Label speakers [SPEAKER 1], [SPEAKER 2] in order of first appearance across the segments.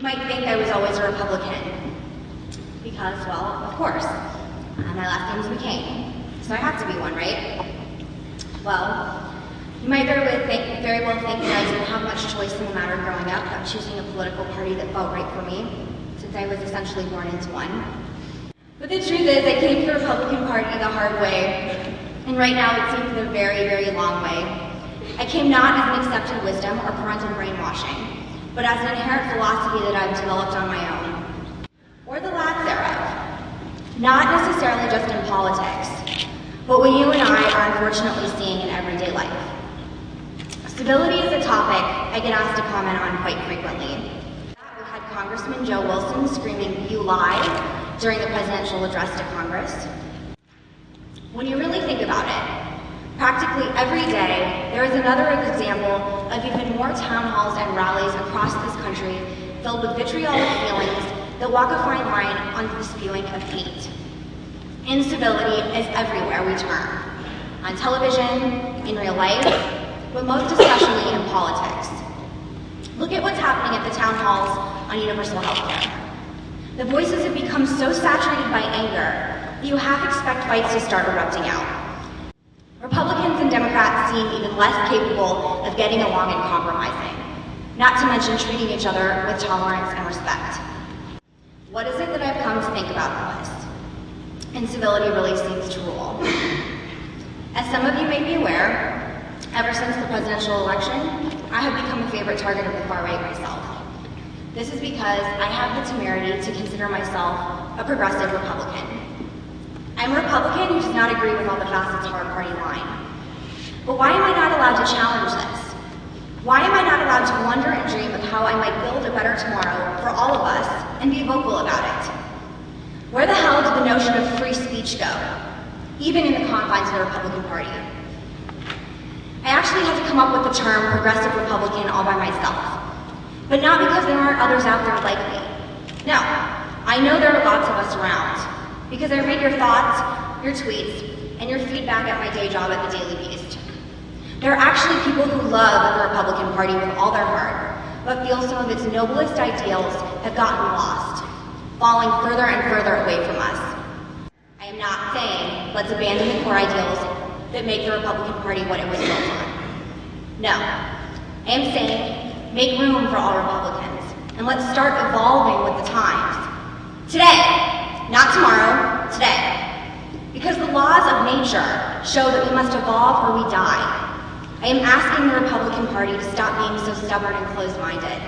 [SPEAKER 1] You might think I was always a Republican because, well, of course, my last name is McCain, so I have to be one, right? Well, you might very well think that I didn't have much choice in the matter growing up of choosing a political party that felt right for me, since I was essentially born into one. But the truth is, I came to the Republican Party the hard way, and right now it seems the very, very long way. I came not as an accepted wisdom or parental brainwashing, but as an inherent philosophy that I've developed on my own, or the lack thereof. Not necessarily just in politics, but what you and I are unfortunately seeing in everyday life. Stability is a topic I get asked to comment on quite frequently. We had Congressman Joe Wilson screaming, "You lie," during the presidential address to Congress. When you really think about it, practically every day, there is another example of even more town halls and rallies across this country filled with vitriolic feelings that walk a fine line on the spewing of hate. Instability is everywhere we turn, on television, in real life, but most especially in politics. Look at what's happening at the town halls on universal health care. The voices have become so saturated by anger that you half expect fights to start erupting out. Republicans and Democrats seem even less capable of getting along and compromising, not to mention treating each other with tolerance and respect. What is it that I've come to think about this? Incivility really seems to rule. As some of you may be aware, ever since the presidential election, I have become a favorite target of the far right myself. This is because I have the temerity to consider myself a progressive Republican. I'm a Republican who does not agree with all the facets of our party line. But why am I not allowed to challenge this? Why am I not allowed to wonder and dream of how I might build a better tomorrow for all of us and be vocal about it? Where the hell did the notion of free speech go, even in the confines of the Republican Party? I actually had to come up with the term progressive Republican all by myself, but not because there aren't others out there like me. No, I know there are lots of us around, because I read your thoughts, your tweets, and your feedback at my day job at the Daily Beast. There are actually people who love the Republican Party with all their heart, but feel some of its noblest ideals have gotten lost, falling further and further away from us. I am not saying let's abandon the core ideals that make the Republican Party what it was built on. No, I am saying make room for all Republicans, and let's start evolving with the times. Today, not tomorrow, today. Because the laws of nature show that we must evolve or we die. I am asking the Republican Party to stop being so stubborn and closed-minded.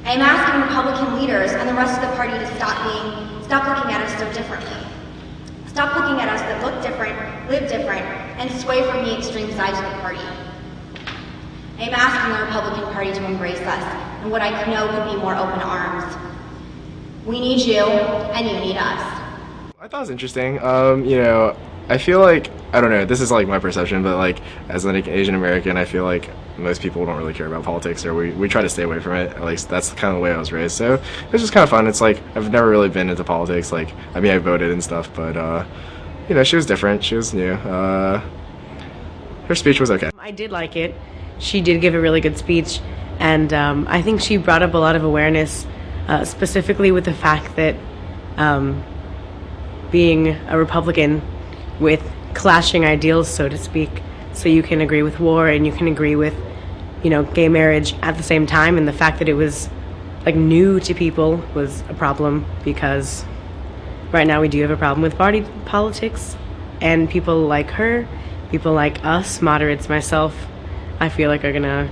[SPEAKER 1] I am asking Republican leaders and the rest of the party to stop looking at us so differently. Stop looking at us that look different, live different, and sway from the extreme sides of the party. I am asking the Republican Party to embrace us in what I know could be more open arms. We need you, and you need us.
[SPEAKER 2] I thought it was interesting. I feel like, I don't know, this is like my perception, but like as an Asian American, I feel like most people don't really care about politics, or we try to stay away from it. At least that's kind of the way I was raised. So it was just kind of fun. It's like, I've never really been into politics. Like, I mean, I voted and stuff, but she was different. She was new. Her speech was okay.
[SPEAKER 3] I did like it. She did give a really good speech, and I think she brought up a lot of awareness, specifically with the fact that being a Republican with clashing ideals, so to speak, so you can agree with war and you can agree with, gay marriage at the same time, and the fact that it was like new to people was a problem, because right now we do have a problem with party politics, and people like her, people like us, moderates, myself, I feel like are gonna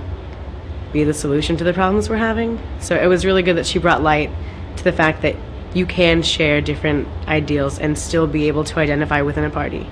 [SPEAKER 3] be the solution to the problems we're having. So it was really good that she brought light to the fact that you can share different ideals and still be able to identify within a party.